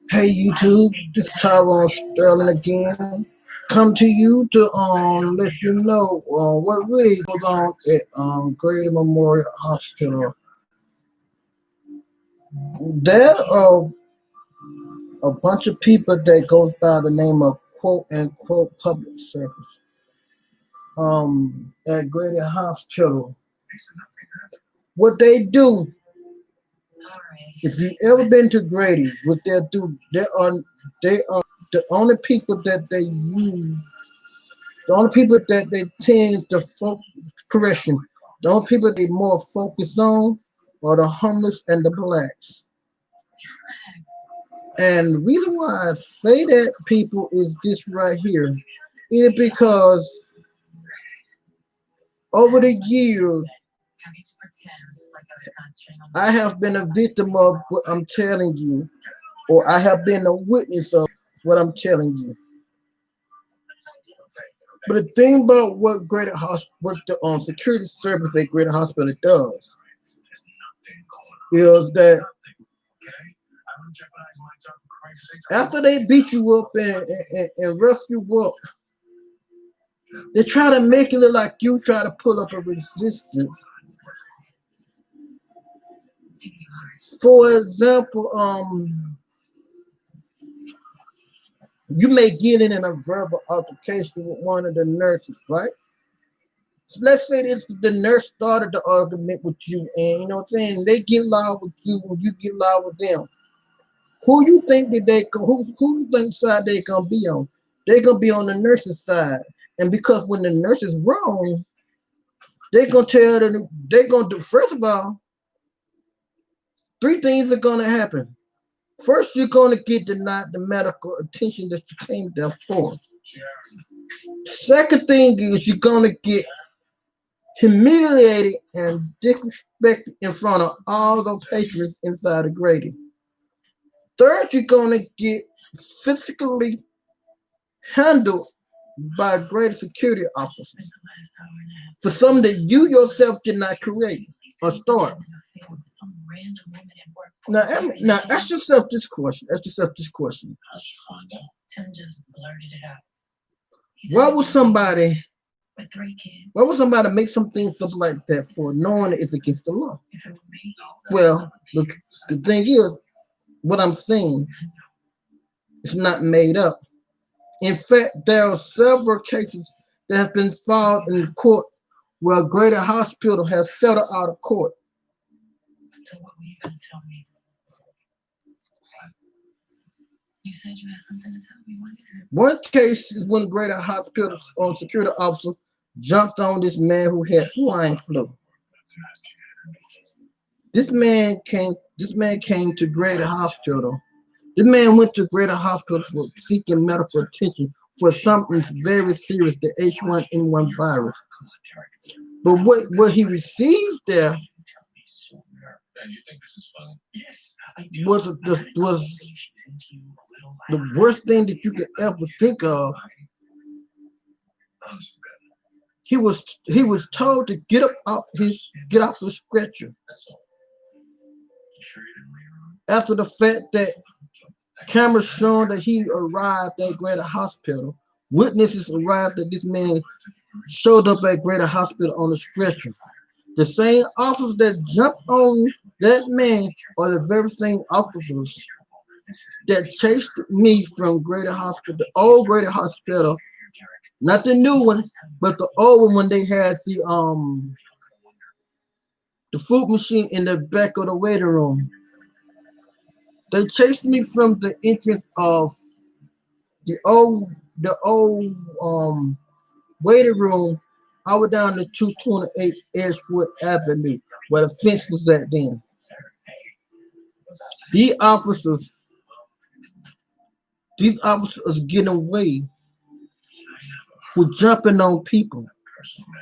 Hey YouTube, this is Tyrone Sterling again. Come to you to let you know what really goes on at Grady Memorial Hospital. There are a bunch of people that goes by the name of quote unquote public service at Grady Hospital. What they do, if you've ever been to Grady, what they do, they are the only people that they use. The only people that they tend to correction, the only people they more focus on are the homeless and the blacks. And the reason why I say that, people, is this right here. Is because over the years, I have been a victim of what I'm telling you, or I have been a witness of what I'm telling you. But the thing about what Greater Hospital, what the security service at Greater Hospital does, is that after they beat you up and rough you up, they try to make it look like you try to pull up a resistance. For example, you may get in a verbal altercation with one of the nurses, right? So let's say this, the nurse started the argument with you, and you know what I'm saying, they get loud with you and you get loud with them. Who you think that who you think side they gonna be on? They gonna be on the nurse's side. And because when the nurse is wrong, they gonna tell them, they gonna do, first of all, three things are gonna happen. First, you're gonna get denied the medical attention that you came there for. Second thing is you're gonna get humiliated and disrespected in front of all those patrons inside of Grady. Third, you're gonna get physically handled by greater security officers for something that you yourself did not create or start. Now ask yourself this question. Ask yourself this question. Why would somebody make something stuff like that for, knowing it's against the law? Well, the thing is, what I'm saying is not made up. In fact, there are several cases that have been filed in court where Greater Hospital has settled out of court. So what were you going to tell me? You said you had something to tell me. What is it? One case is when Greater Hospital security officer jumped on this man who had swine flu. This man came to Greater Hospital. This man went to Greater Hospital for seeking medical attention for something very serious, the H1N1 virus. But what he received there was the worst thing that you could ever think of. He was told to get off the stretcher. After the fact that cameras showing that he arrived at Greater Hospital, witnesses arrived that this man showed up at Greater Hospital on a stretcher. The same officers that jumped on that man are the very same officers that chased me from Greater Hospital, the old Greater Hospital, not the new one, but the old one when they had the food machine in the back of the waiting room. They chased me from the entrance of the old waiting room. I was down to 228 Edgewood Avenue, where the fence was at then. These officers getting away with jumping on people,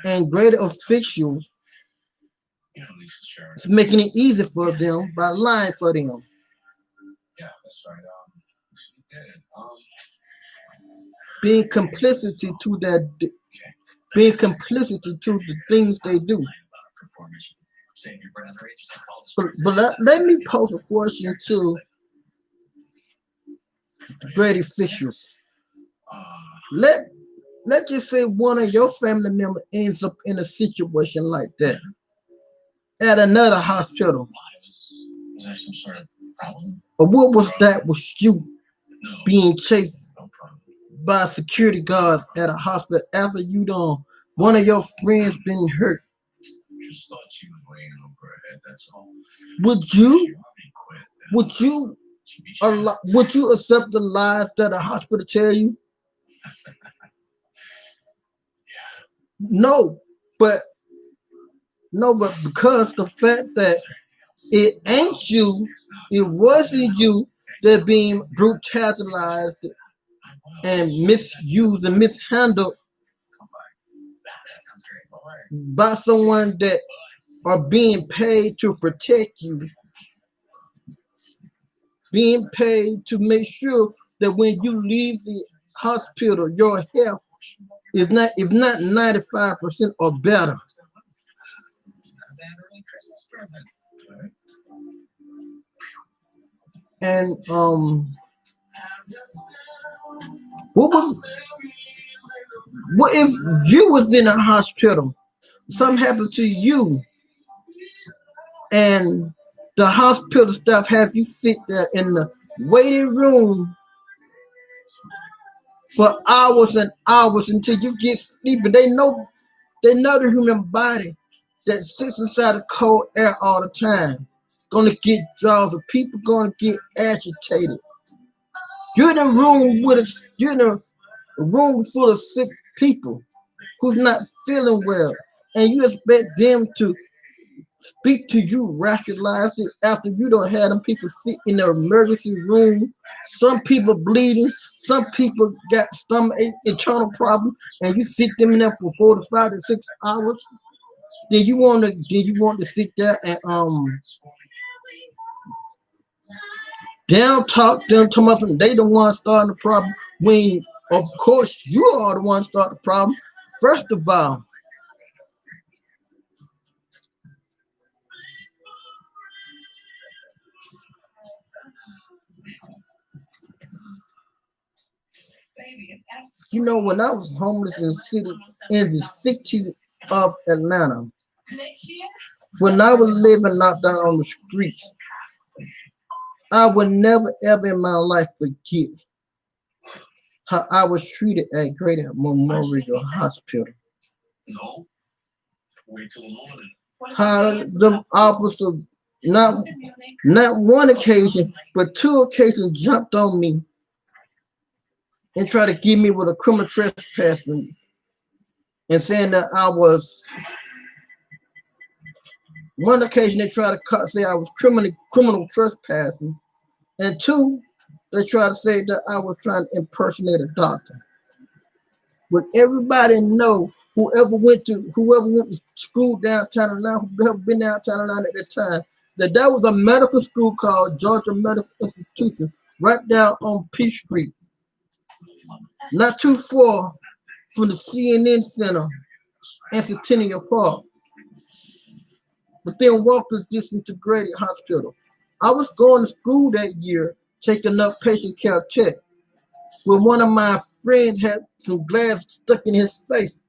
and greater officials is making it easy for them by lying for them. Yeah, that's right. Being complicity to the things they do. Let me pose a question to the Grady officials. Let let's just say one of your family members ends up in a situation like that at another hospital. Or what was that? Was you being chased by security guards at a hospital after you done one of your friends been hurt? Would you would you would you accept the lies that a hospital tell you? No, but no, but because the fact that it ain't you, it wasn't you that being brutalized and misused and mishandled by someone that are being paid to protect you, being paid to make sure that when you leave the hospital, your health is not, if not 95% or better. And what was what if you was in a hospital? Something happened to you, and the hospital staff have you sit there in the waiting room for hours and hours until you get sleeping. They know the human body that sits inside the cold air all the time. Gonna get drowsy. People gonna get agitated. You're in a room you're in a room full of sick people who's not feeling well, and you expect them to speak to you rationalize it after you don't have them people sit in the emergency room. Some people bleeding, some people got stomach internal problems, and you sit them in there for 4 to 5 to 6 hours. Then you want to sit there and down talk them to my they the one starting the problem when of course you are the one starting the problem. First of all, when I was homeless in the city of Atlanta, when I was living out down on the streets, I would never ever in my life forget how I was treated at Great Memorial Hospital. How the officers not not one occasion, but two occasions jumped on me and tried to get me with a criminal trespassing and saying that I was one occasion they tried to say I was criminal trespassing, and two, they tried to say that I was trying to impersonate a doctor. But everybody know whoever went to school downtown Atlanta, whoever been downtown Atlanta at that time, that was a medical school called Georgia Medical Institution, right down on P Street, not too far from the CNN Center and Centennial Park, within walking distance to Grady Hospital. I was going to school that year, taking up patient care check, when one of my friends had some glass stuck in his face,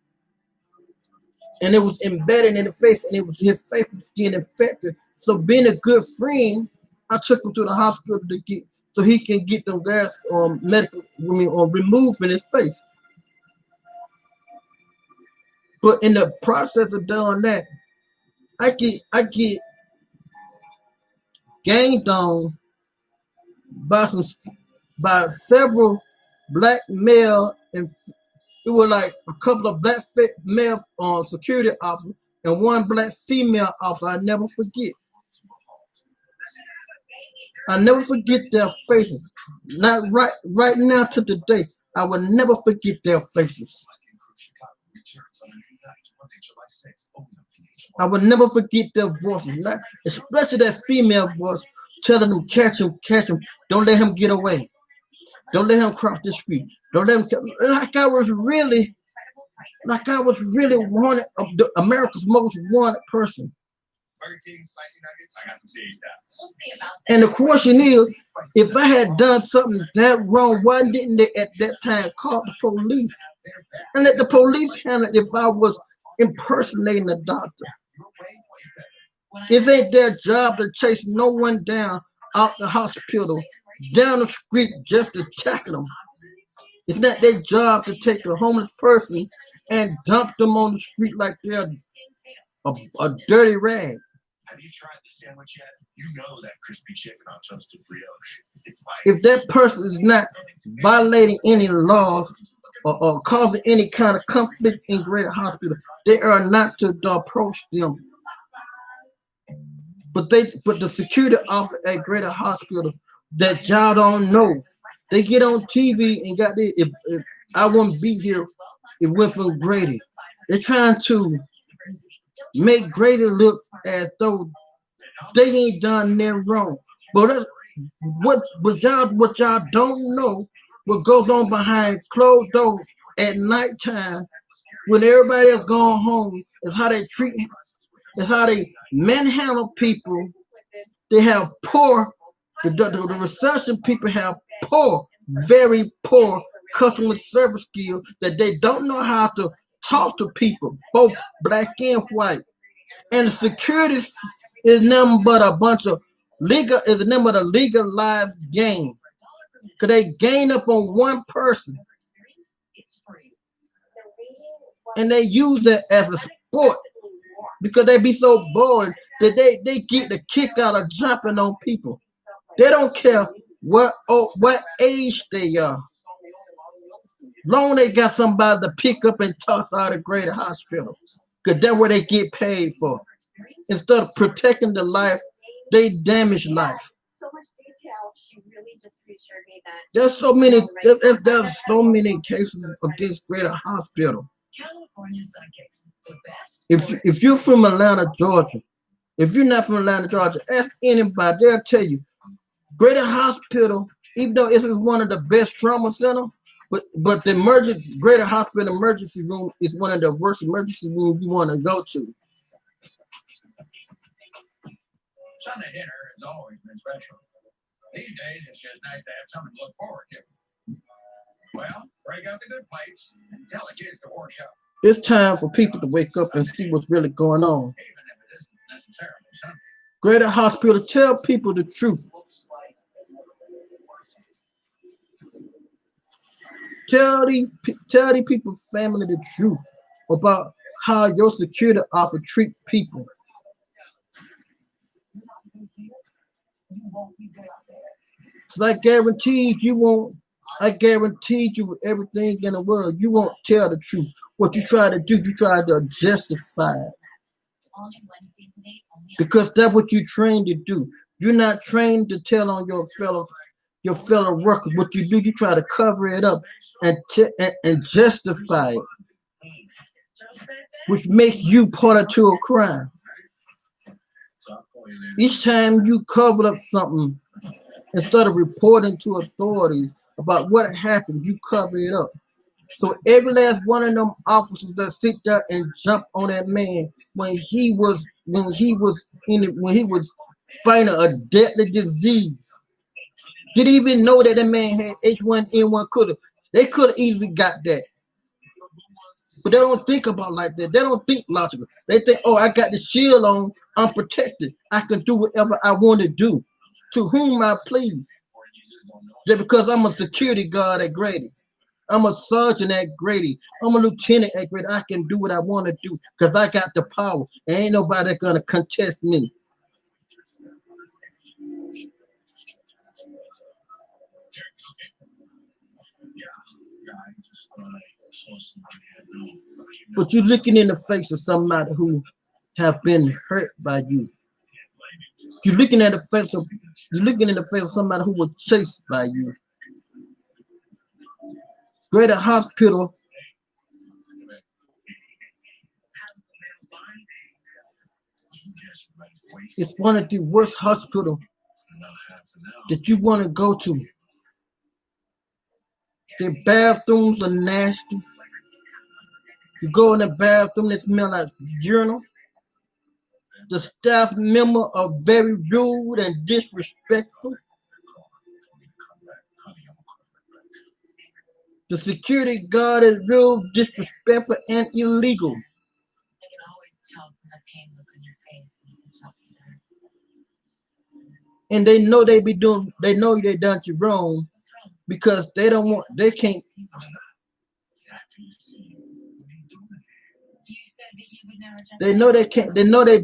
and it was embedded in the face, and his face was getting infected. So being a good friend, I took him to the hospital to get so he can get them glass medical or removed from his face. But in the process of doing that, I get ganged on by some by several black male, and it was like a couple of black male security officers and one black female officer. I never forget their faces. Not right now to today. I will never forget their faces. I will never forget their voices, not especially that female voice telling them, catch him, don't let him get away. Don't let him cross the street. Don't let him like I was really wanted, America's most wanted person. And the question is, if I had done something that wrong, why didn't they at that time call the police and let the police handle it if I was impersonating a doctor? It ain't their job to chase no one down out the hospital, down the street just to tackle them. It's not their job to take a homeless person and dump them on the street like they're a dirty rag. Have you tried the sandwich yet? You know that crispy chicken on toasted brioche. If that person is not violating any laws or causing any kind of conflict in Greater Hospital, they are not to approach them. But the security officer at Greater Hospital that y'all don't know, they get on TV and got this. If I wouldn't be here, it went from Grady. They're trying to make Grady look as though they ain't done nothing wrong. But that's, what y'all don't know, what goes on behind closed doors at nighttime when everybody else gone home, is how they treat, is how they manhandle people. They have poor, the reception people have poor, very poor customer service skills that they don't know how to talk to people, both black and white. And the security is nothing but a bunch of legal, is the name of the legalized game. Cause they gain up on one person and they use it as a sport because they be so bored that they get the kick out of jumping on people. They don't care what age they are. Long they got somebody to pick up and toss out of Greater Hospital. Because that's what they get paid for. Instead of protecting the life, they damage life. There's so many cases against Greater Hospital. If you're from Atlanta, Georgia, if you're not from Atlanta, Georgia, ask anybody, they'll tell you. Greater Hospital, even though it's one of the best trauma centers, but the Greater Hospital emergency room is one of the worst emergency rooms you want to go to. Sunday dinner has always been special. These days, it's just nice to have something to look forward to. Well, break out the good plates and tell the kids to wash up. It's time for people to wake up and see what's really going on. Even if it isn't necessarily Sunday. Greater Hospital, tell people the truth. Tell these people, family, the truth about how your security officer treat people. Because I guarantee you everything in the world, you won't tell the truth. What you try to do, you try to justify it. Because that's what you're trained to do. You're not trained to tell on your fellow workers. What you do, you try to cover it up and justify it, which makes you part to a crime. Each time you cover up something, instead of reporting to authorities about what happened, you cover it up. So every last one of them officers that sit there and jump on that man when he was fighting a deadly disease, didn't even know that the man had H1N1. They could have easily got that. But they don't think about like that. They don't think logical. They think, oh, I got the shield on, I'm protected. I can do whatever I want to do. To whom I please. Just because I'm a security guard at Grady. I'm a sergeant at Grady. I'm a lieutenant at Grady. I can do what I want to do because I got the power. And ain't nobody gonna contest me. But you're looking in the face of somebody who have been hurt by you. You're looking in the face of somebody who was chased by you. Greater Hospital is one of the worst hospitals that you want to go to. Their bathrooms are nasty. You go in the bathroom, it smells like urinal. The staff member are very rude and disrespectful. The security guard is rude, disrespectful, and illegal. I can always tell from the pain look on your face when you can talk to her. And they know they know they done you wrong What's wrong? because they can't, You said that you would never jump they know they can't, they know they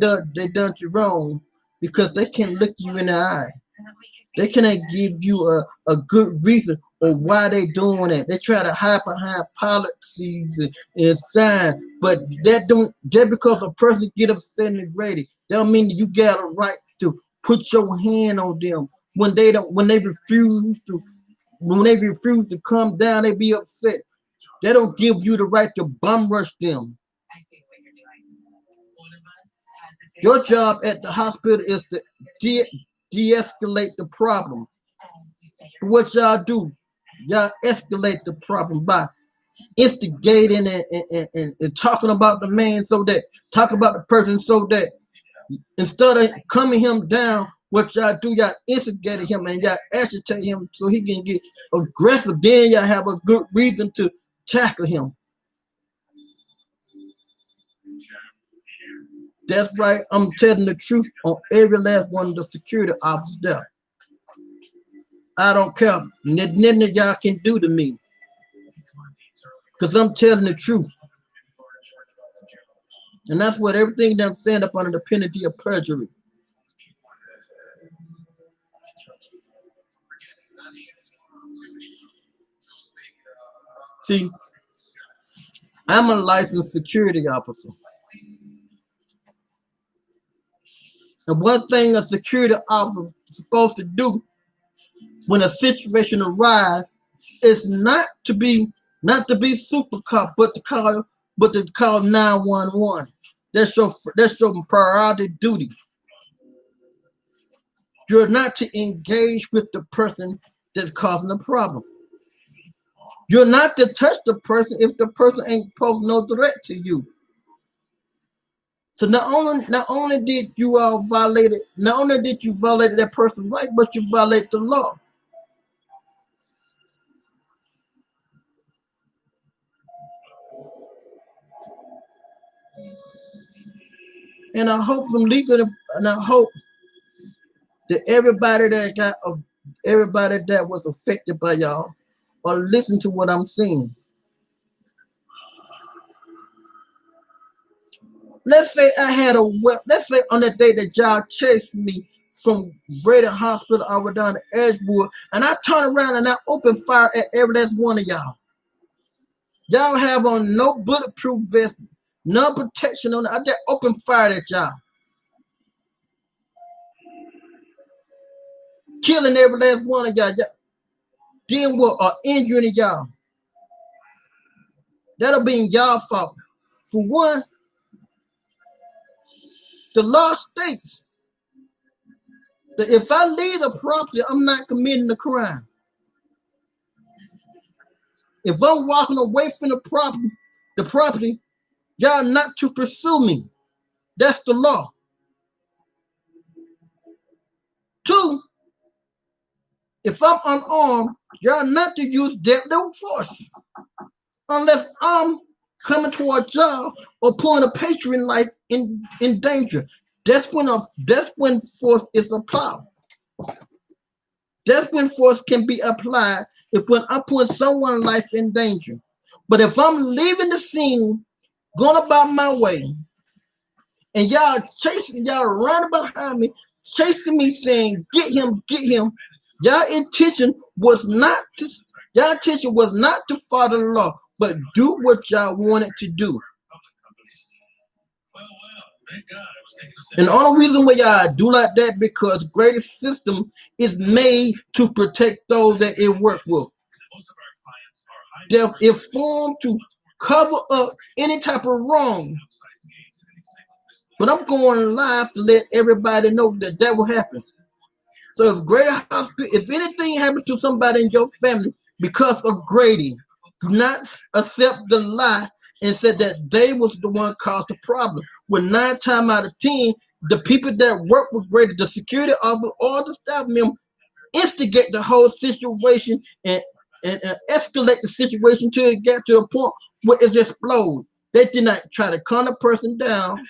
done you wrong because they can't look you in the eye. so that we could They cannot give you a good reason or why they doing it. They try to hide behind policies and signs, but that don't just because a person get upset and Grady, that don't mean that you got a right to put your hand on them when they don't when they refuse to come down, they be upset. They don't give you the right to bum rush them. I see what you're doing. One of us has the Your job at the hospital is to de-escalate the problem. and you say you're What y'all do? Y'all escalate the problem by instigating and talking about the man so that talking about the person so that instead of coming him down, what y'all do, y'all instigate him and y'all agitate him so he can get aggressive. Then y'all have a good reason to tackle him. That's right. I'm telling the truth on every last one of the security officers there. I don't care. Nothing that y'all can do to me. Because I'm telling the truth. And that's what everything that I'm saying up under the penalty of perjury. See, I'm a licensed security officer. And one thing a security officer is supposed to do when a situation arises is not to be super cop, but to call 911. That's your priority duty. You're not to engage with the person that's causing the problem. You're not to touch the person if the person ain't posing no threat to you. So not only did you not only did you violate that person's right, but you violate the law. And I hope from legal, and I hope that everybody that was affected by y'all or listen to what I'm saying. Let's say let's say on that day that y'all chased me from GRADY'D Hospital over down to Edgewood, and I turn around and I open fire at every last one of y'all. Y'all have on no bulletproof vest, no protection on it. I just open fire at y'all. Killing every last one of y'all. Then what? Or injuring y'all. That'll be y'all fault. For one, the law states that if I leave the property, I'm not committing a crime. If I'm walking away from the property, y'all not to pursue me. That's the law. Two, if I'm unarmed, y'all not to use deadly force unless I'm coming towards y'all or putting a patron life in danger. That's when force is applied. That's when force can be applied if when I put someone's life in danger. But if I'm leaving the scene, going about my way, and y'all running behind me, chasing me, saying, "Get him, get him." Y'all intention was not to follow the law, but do what y'all wanted to do. And the only reason why y'all do like that because greater system is made to protect those that it works with. They're informed to cover up any type of wrong. But I'm going live to let everybody know that will happen. So if GRADY'D Hospital, if anything happens to somebody in your family because of GRADY'D, do not accept the lie and say that they was the one caused the problem. When 9 times out of 10, The people that work with Grady, the security officer, all the staff members, instigate the whole situation and escalate the situation till it got to the point where it's explode. They did not try to calm the person down. I want to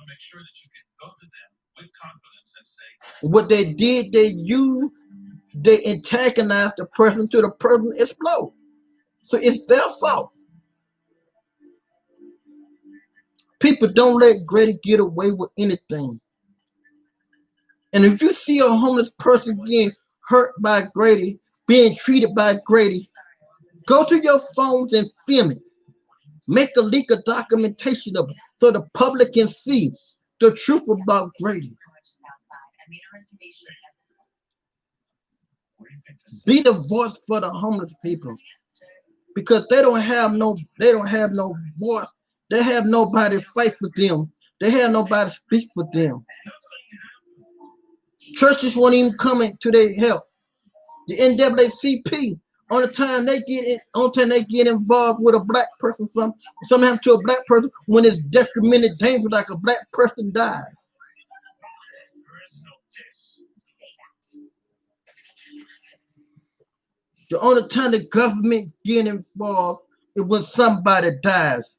make sure that you can go to them with confidence and say, What they did, they antagonized the person till the person explode. So it's their fault. People don't let Grady get away with anything. And if you see a homeless person getting hurt by Grady, being treated by Grady, go to your phones and film it. Make a leak of documentation of it so the public can see the truth about Grady. Be the voice for the homeless people. Because they don't have no voice. They have nobody fight for them. They have nobody speak for them. Churches won't even come to their help. The NAACP, on the time they get involved with a black person, something happens to a black person when it's documented danger like a black person dies. The only time the government get involved is when somebody dies.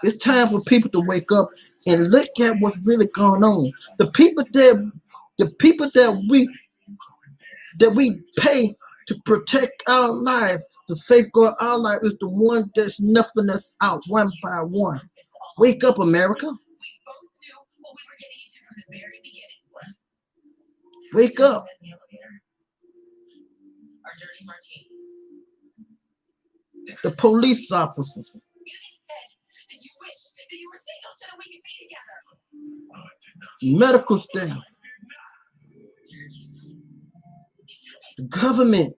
It's time for people to wake up and look at what's really going on. The people that we pay to protect our lives, to safeguard our life, is the one that's snuffing us out one by one. Wake up, America. Wake up. The police officers. Medical staff. The government.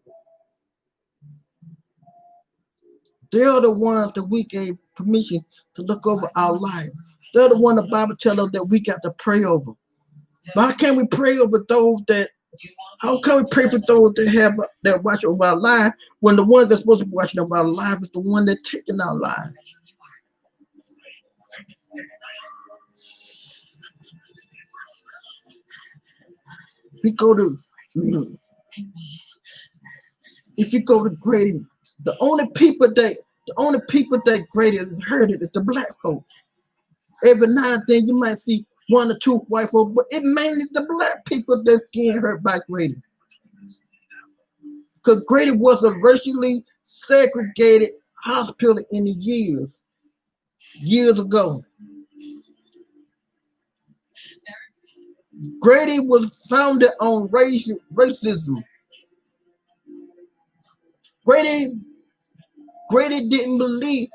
They're the ones that we gave permission to look over our lives. They're the one the Bible tells us that we got to pray over. But how can we pray over those that? How can we pray for those that watch over our lives when the ones that's supposed to be watching over our lives is the one that's taking our lives? We go to, if you go to Grady, the only people that Grady has hurted is the black folks. Every now and then you might see one or two white folks, but it mainly the black people that's getting hurt by Grady. Because Grady was a racially segregated hospital in the years ago. Grady was founded on racism. Grady didn't believe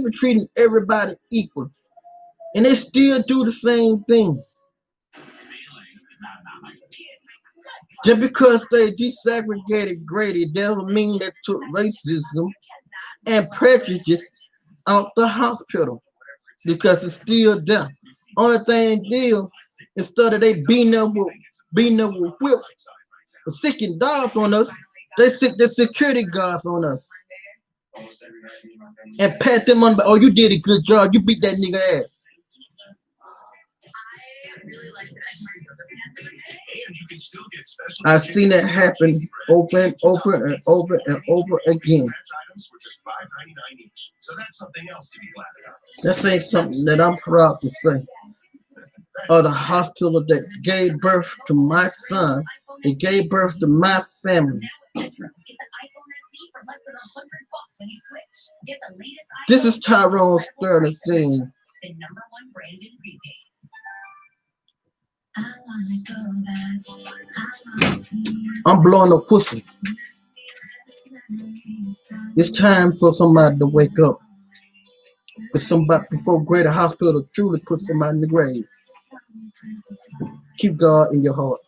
in treating everybody equal. And they still do the same thing. Just because they desegregated Grady doesn't mean they took racism and prejudice out the hospital, because it's still there. Only thing deal, instead of they beating up with whips, sticking dogs on us, they stick the security guards on us and pat them on the back. Oh, you did a good job. You beat that nigga ass. I've seen it happen over and over again. That ain't something that I'm proud to say. Or the hospital that gave birth to my son, it gave birth to my family. This is Tyrone Sterling saying, I'm blowing a pussy. It's time for somebody to wake up. Before Greater Hospital truly puts somebody in the grave. Keep God in your heart.